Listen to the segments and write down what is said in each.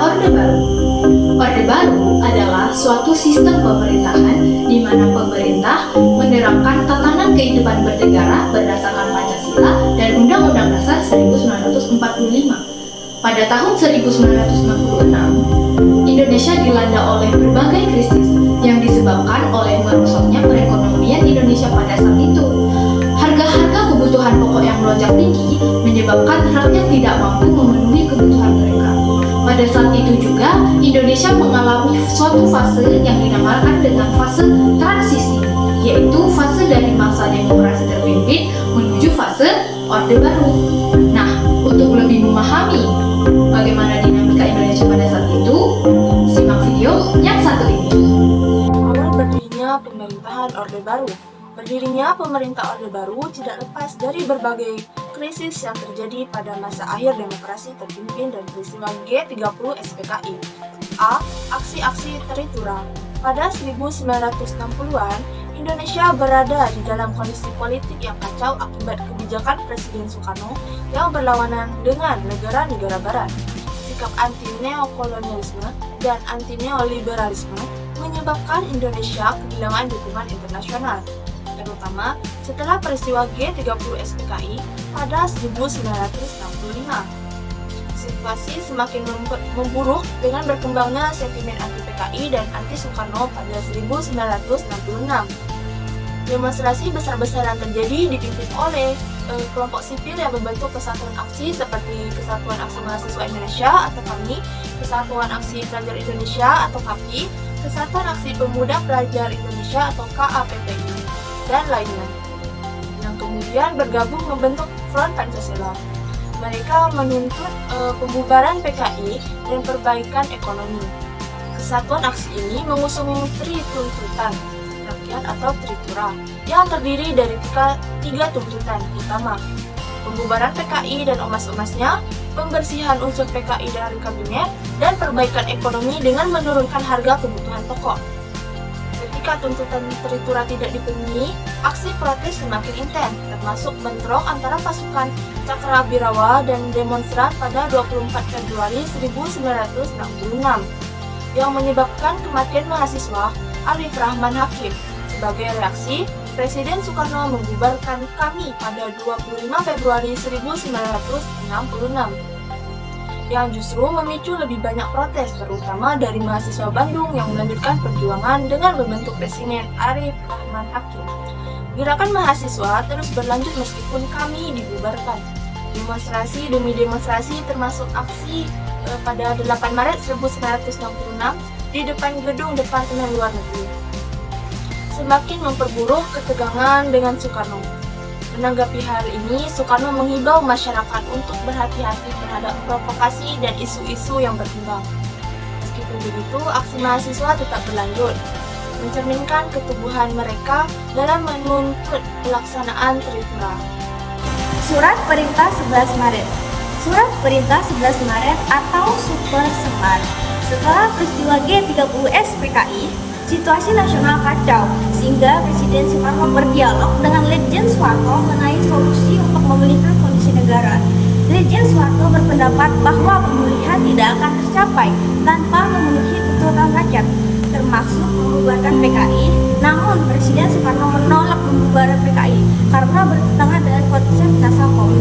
Orde Baru. Orde Baru adalah suatu sistem pemerintahan di mana pemerintah menerapkan tatanan kehidupan bernegara berdasarkan Pancasila dan Undang-Undang Dasar 1945. Pada tahun 1966, Indonesia dilanda oleh berbagai krisis yang disebabkan oleh merosotnya perekonomian Indonesia pada saat itu. Harga-harga kebutuhan pokok yang melonjak tinggi menyebabkan rakyat tidak mampu memenuhi kebutuhan mereka. Pada saat itu juga, Indonesia mengalami suatu fase yang dinamakan dengan fase transisi, yaitu fase dari masa demokrasi terpimpin menuju fase Orde Baru. Nah, untuk lebih memahami bagaimana dinamika Indonesia pada saat itu, simak video yang satu ini. Awal berdirinya pemerintahan Orde Baru. Berdirinya pemerintah Orde Baru tidak lepas dari berbagai krisis yang terjadi pada masa akhir demokrasi terpimpin dan peristiwa G30 SPKI. A. Aksi-aksi Tritura. Pada 1960-an, Indonesia berada di dalam kondisi politik yang kacau akibat kebijakan Presiden Soekarno yang berlawanan dengan negara-negara barat. Sikap anti-neokolonialisme dan anti-neoliberalisme menyebabkan Indonesia kehilangan dukungan internasional, terutama setelah peristiwa G30 SPKI pada 1965. Situasi semakin memburuk dengan berkembangnya sentimen anti-PKI dan anti-Soekarno pada 1966. Demonstrasi besar-besaran terjadi dipimpin oleh kelompok sipil yang membentuk kesatuan aksi seperti Kesatuan Aksi Mahasiswa Indonesia atau KAMI, Kesatuan Aksi Pelajar Indonesia atau KAPI, Kesatuan Aksi Pemuda Pelajar Indonesia atau KAPPI, dan lainnya, yang kemudian bergabung membentuk Front Pancasila. Mereka menuntut pembubaran PKI dan perbaikan ekonomi. Kesatuan aksi ini mengusung trituntutan rakyat atau Tritura yang terdiri dari tiga tuntutan utama: pembubaran PKI dan ormas-ormasnya, pembersihan unsur PKI dari kabinet, dan perbaikan ekonomi dengan menurunkan harga kebutuhan pokok. Ketika tuntutan Tritura tidak dipenuhi, aksi protes semakin intens, termasuk bentrok antara pasukan Cakrawirawa dan demonstran pada 24 Februari 1966 yang menyebabkan kematian mahasiswa Arif Rahman Hakim. Sebagai reaksi, Presiden Soekarno membubarkan KAMI pada 25 Februari 1966 yang justru memicu lebih banyak protes, terutama dari mahasiswa Bandung yang melanjutkan perjuangan dengan membentuk Presiden Arif Rahman Hakim. Gerakan mahasiswa terus berlanjut meskipun KAMI dibubarkan. Demonstrasi demi demonstrasi termasuk aksi pada 8 Maret 1966 di depan gedung Departemen Luar Negeri semakin memperburuk ketegangan dengan Soekarno. Menanggapi hal ini, Soekarno menghimbau masyarakat untuk berhati-hati terhadap provokasi dan isu-isu yang berkembang. Meskipun begitu, aksi mahasiswa tetap berlanjut, mencerminkan keteguhan mereka dalam menuntut pelaksanaan Tritura. Surat Perintah 11 Maret. Surat Perintah 11 Maret atau Super Semar. Setelah peristiwa G30 SPKI, situasi nasional kacau, sehingga Presiden Soekarno berdialog dengan Letjen Soeharto mengenai solusi untuk memulihkan kondisi negara. Letjen Soeharto berpendapat bahwa pemulihan tidak akan tercapai tanpa memenuhi tuntutan rakyat, termasuk membubarkan PKI. Namun Presiden Soekarno menolak pembubaran PKI karena bertentangan dengan konsep Nasakom.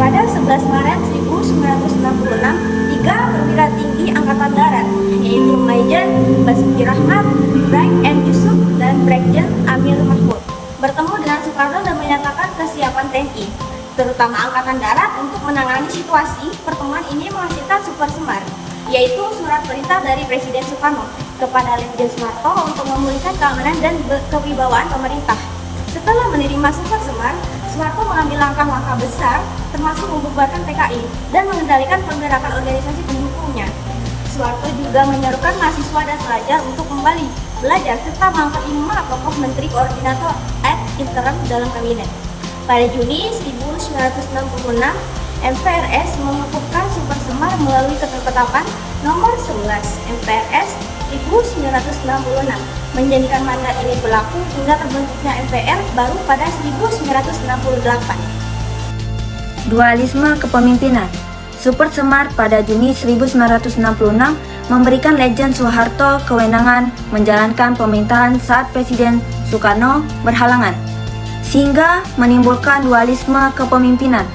Pada 11 Maret 1966, 3 perwira tinggi Angkatan Darat, yaitu Major Basuki Rahmat, Brigjen Yusuf, dan Brigjen Amir Mahmud, bertemu dengan Soekarno dan menyatakan kesiapan TNI, terutama Angkatan Darat, untuk menangani situasi. Pertemuan ini menghasilkan Super Semar, yaitu surat perintah dari Presiden Soekarno kepada Letjen Soeharto untuk memulihkan keamanan dan kewibawaan pemerintah. Setelah menerima Super Semar, Soeharto mengambil langkah-langkah besar, termasuk membubarkan PKI dan mengendalikan pergerakan organisasi pendukungnya. Soeharto juga menyerukan mahasiswa dan pelajar untuk kembali belajar serta mengangkat 5 tokoh menteri koordinator ad interim dalam kabinet. Pada Juni 1966, MPRS mengukuhkan Super Semar melalui ketetapan nomor 11 MPRS 1966, menjadikan mandat ini berlaku hingga terbentuknya MPR baru pada 1968. Dualisme kepemimpinan. Super Semar pada Juni 1966 memberikan Legend Soeharto kewenangan menjalankan pemerintahan saat Presiden Soekarno berhalangan, sehingga menimbulkan dualisme kepemimpinan.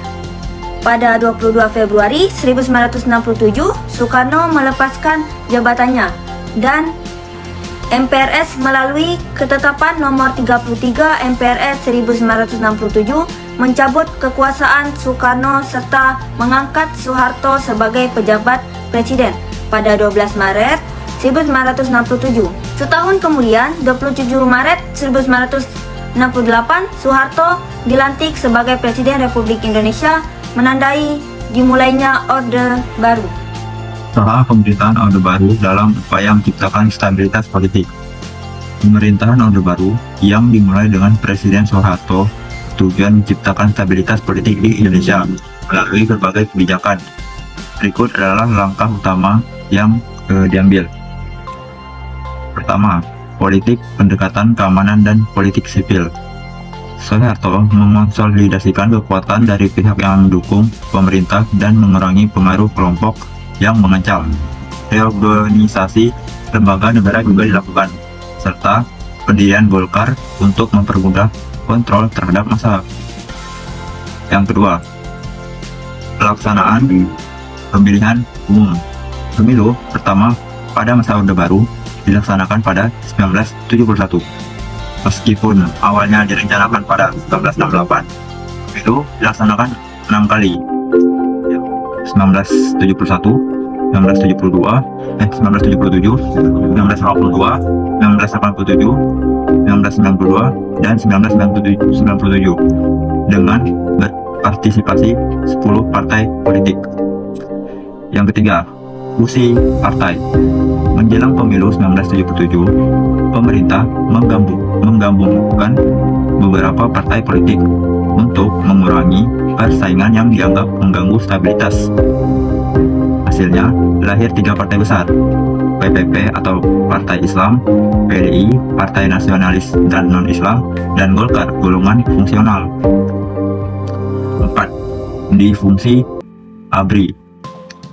Pada 22 Februari 1967, Soekarno melepaskan jabatannya dan MPRS melalui Ketetapan Nomor 33 MPRS 1967 mencabut kekuasaan Soekarno serta mengangkat Soeharto sebagai pejabat presiden pada 12 Maret 1967. Setahun kemudian, 27 Maret 1968, Soeharto dilantik sebagai Presiden Republik Indonesia, menandai dimulainya Orde Baru. Setelah pemerintahan Orde Baru dalam upaya menciptakan stabilitas politik. Pemerintahan Orde Baru yang dimulai dengan Presiden Soeharto tujuan menciptakan stabilitas politik di Indonesia melalui berbagai kebijakan. Berikut adalah langkah utama yang diambil. Pertama, politik pendekatan keamanan dan politik sipil. Soeharto mengonsolidasikan kekuatan dari pihak yang mendukung pemerintah dan mengurangi pengaruh kelompok yang mengancam. Reorganisasi lembaga negara juga dilakukan, serta pendirian Golkar untuk mempermudah kontrol terhadap massa. Yang kedua, pelaksanaan pemilihan umum. Pemilu pertama pada masa Orde Baru dilaksanakan pada 1971. Meskipun awalnya direncanakan pada 1968, pemilu dilaksanakan 6 kali. 1971, 1972, 1977, 1982, 1987, 1992, dan 1997 dengan berpartisipasi 10 partai politik. Yang ketiga, fusi partai. Menjelang pemilu 1977, pemerintah menggabungkan beberapa partai politik untuk mengurangi persaingan yang dianggap mengganggu stabilitas. Hasilnya, lahir 3 partai besar, PPP atau Partai Islam, PDI, Partai Nasionalis dan Non-Islam, dan Golkar, golongan fungsional. 4. Difungsi ABRI.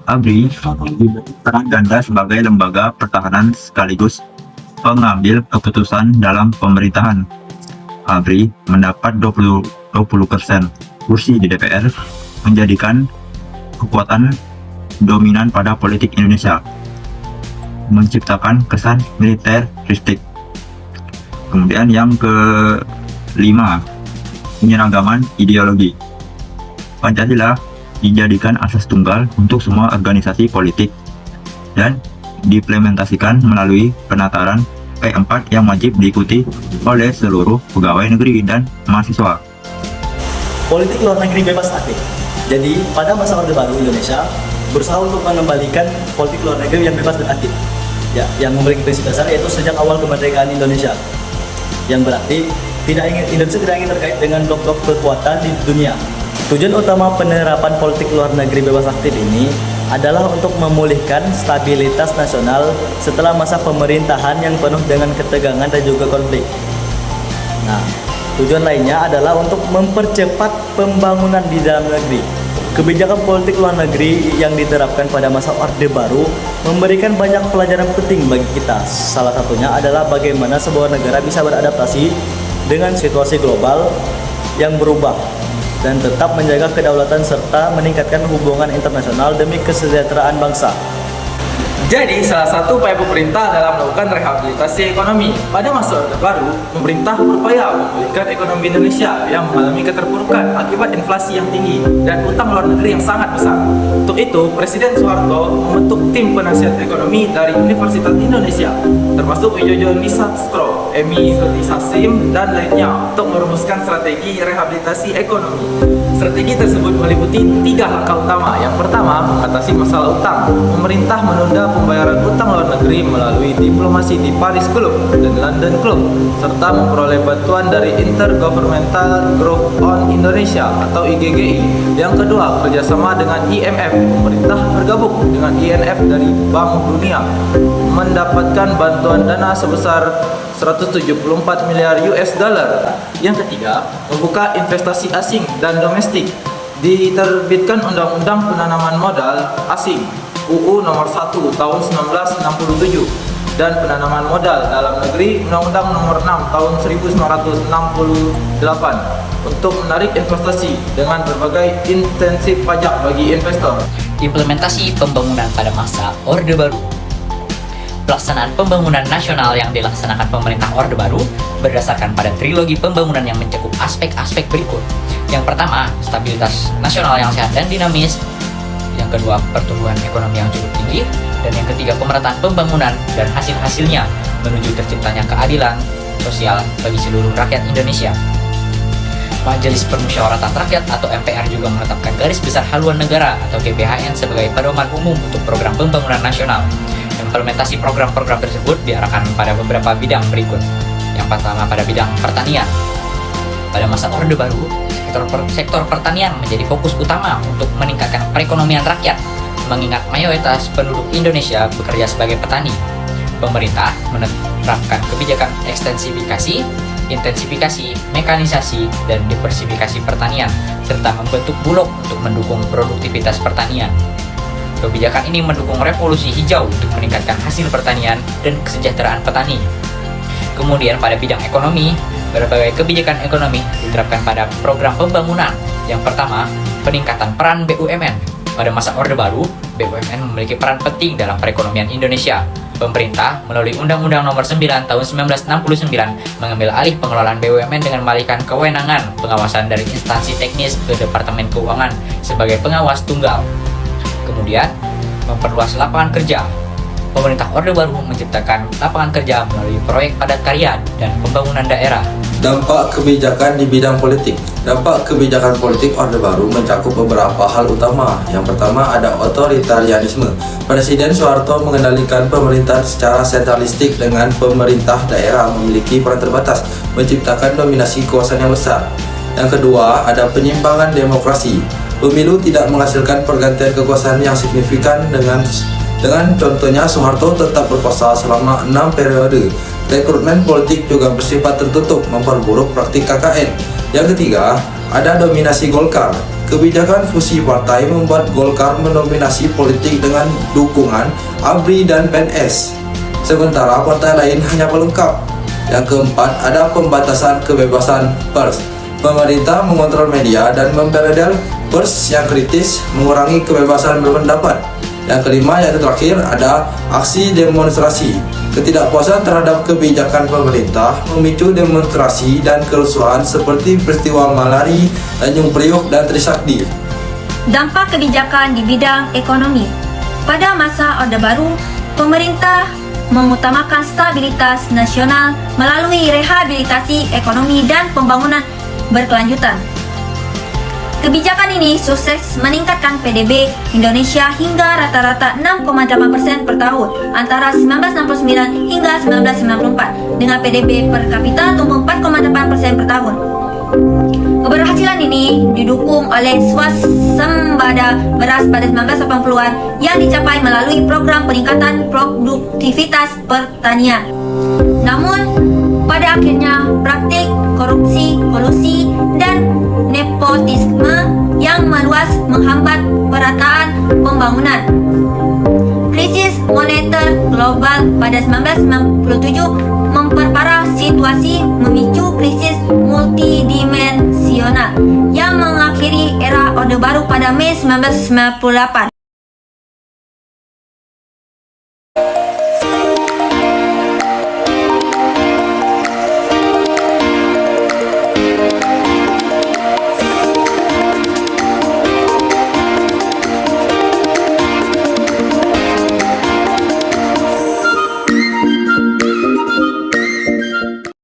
ABRI peran ganda sebagai lembaga pertahanan sekaligus pengambil keputusan dalam pemerintahan. ABRI mendapat 20% kursi di DPR, menjadikan kekuatan dominan pada politik Indonesia, menciptakan kesan militeristik. Kemudian yang kelima, penyeragaman ideologi. Pancasila dijadikan asas tunggal untuk semua organisasi politik dan diimplementasikan melalui penataran P4 yang wajib diikuti oleh seluruh pegawai negeri dan mahasiswa. Politik luar negeri bebas aktif. Jadi pada masa Orde Baru Indonesia berusaha untuk mengembalikan politik luar negeri yang bebas dan aktif. Ya, yang memiliki prinsip dasar yaitu sejak awal kemerdekaan Indonesia. Yang berarti Indonesia tidak ingin terkait dengan blok-blok kekuatan di dunia. Tujuan utama penerapan politik luar negeri bebas aktif ini adalah untuk memulihkan stabilitas nasional setelah masa pemerintahan yang penuh dengan ketegangan dan juga konflik. Nah, tujuan lainnya adalah untuk mempercepat pembangunan di dalam negeri. Kebijakan politik luar negeri yang diterapkan pada masa Orde Baru memberikan banyak pelajaran penting bagi kita. Salah satunya adalah bagaimana sebuah negara bisa beradaptasi dengan situasi global yang berubah dan tetap menjaga kedaulatan serta meningkatkan hubungan internasional demi kesejahteraan bangsa. Jadi, salah satu upaya pemerintah adalah melakukan rehabilitasi ekonomi. Pada masa Orde Baru, pemerintah berupaya memulihkan ekonomi Indonesia yang mengalami keterpurukan akibat inflasi yang tinggi dan utang luar negeri yang sangat besar. Untuk itu, Presiden Soeharto membentuk tim penasihat ekonomi dari Universitas Indonesia, termasuk Wijoyo Nisastro, Emi Sulti Sasim, dan lainnya untuk merumuskan strategi rehabilitasi ekonomi. Strategi tersebut meliputi 3 langkah utama. Yang pertama, mengatasi masalah utang. Pemerintah menunda pembayaran utang luar negeri melalui diplomasi di Paris Club dan London Club, serta memperoleh bantuan dari Intergovernmental Group on Indonesia atau IGGI. Yang kedua, kerjasama dengan IMF. Pemerintah bergabung dengan IMF dari Bank Dunia, mendapatkan bantuan dana sebesar 174 miliar US dollar. Yang ketiga, membuka investasi asing dan domestik. diterbitkan Undang-Undang Penanaman Modal Asing UU Nomor 1 Tahun 1967 dan Penanaman Modal Dalam Negeri Undang-Undang Nomor 6 Tahun 1968 untuk menarik investasi dengan berbagai insentif pajak bagi investor. Implementasi pembangunan pada masa Orde Baru. Pelaksanaan pembangunan nasional yang dilaksanakan pemerintah Orde Baru berdasarkan pada trilogi pembangunan yang mencakup aspek-aspek berikut. Yang pertama, stabilitas nasional yang sehat dan dinamis. Yang kedua, pertumbuhan ekonomi yang cukup tinggi. Dan yang ketiga, pemerataan pembangunan dan hasil-hasilnya menuju terciptanya keadilan sosial bagi seluruh rakyat Indonesia. Majelis Permusyawaratan Rakyat atau MPR juga menetapkan garis besar haluan negara atau GBHN sebagai pedoman umum untuk program pembangunan nasional. Implementasi program-program tersebut diarahkan pada beberapa bidang berikut. Yang pertama pada bidang pertanian. Pada masa Orde Baru, sektor pertanian menjadi fokus utama untuk meningkatkan perekonomian rakyat, mengingat mayoritas penduduk Indonesia bekerja sebagai petani. Pemerintah menerapkan kebijakan ekstensifikasi, intensifikasi, mekanisasi, dan diversifikasi pertanian, serta membentuk bulog untuk mendukung produktivitas pertanian. Kebijakan ini mendukung revolusi hijau untuk meningkatkan hasil pertanian dan kesejahteraan petani. Kemudian pada bidang ekonomi, berbagai kebijakan ekonomi diterapkan pada program pembangunan. Yang pertama, peningkatan peran BUMN. Pada masa Orde Baru, BUMN memiliki peran penting dalam perekonomian Indonesia. Pemerintah melalui Undang-Undang Nomor 9 Tahun 1969 mengambil alih pengelolaan BUMN dengan mengalihkan kewenangan pengawasan dari instansi teknis ke Departemen Keuangan sebagai pengawas tunggal. Kemudian, memperluas lapangan kerja. Pemerintah Orde Baru menciptakan lapangan kerja melalui proyek padat karya dan pembangunan daerah. Dampak kebijakan di bidang politik. Dampak kebijakan politik Orde Baru mencakup beberapa hal utama. Yang pertama ada otoritarianisme. Presiden Soeharto mengendalikan pemerintahan secara sentralistik dengan pemerintah daerah memiliki peran terbatas, menciptakan dominasi kekuasaan yang besar. Yang kedua ada penyimpangan demokrasi. Pemilu tidak menghasilkan pergantian kekuasaan yang signifikan dengan contohnya Soeharto tetap berkuasa selama 6 periode. Rekrutmen politik juga bersifat tertutup, memperburuk praktik KKN. Yang ketiga, ada dominasi Golkar. Kebijakan fusi partai membuat Golkar mendominasi politik dengan dukungan ABRI dan PNS, sementara partai lain hanya pelengkap. Yang keempat, ada pembatasan kebebasan pers. Pemerintah mengontrol media dan memperedel pers yang kritis, mengurangi kebebasan berpendapat. Yang kelima, yaitu terakhir, ada aksi demonstrasi. Ketidakpuasan terhadap kebijakan pemerintah memicu demonstrasi dan kerusuhan seperti peristiwa Malari, Tanjung Priok, dan Trisakti. Dampak kebijakan di bidang ekonomi. Pada masa Orde Baru, pemerintah mengutamakan stabilitas nasional melalui rehabilitasi ekonomi dan pembangunan berkelanjutan. Kebijakan ini sukses meningkatkan PDB Indonesia hingga rata-rata 6,8% per tahun antara 1969 hingga 1994 dengan PDB per kapita tumbuh 4,8% per tahun. Keberhasilan ini didukung oleh swasembada beras pada 1980-an yang dicapai melalui program peningkatan produktivitas pertanian. Namun, pada akhirnya praktik korupsi, kolusi, dan nepotisme yang meluas menghambat perataan pembangunan. Krisis moneter global pada 1997 memperparah situasi, memicu krisis multidimensional yang mengakhiri era Orde Baru pada Mei 1998.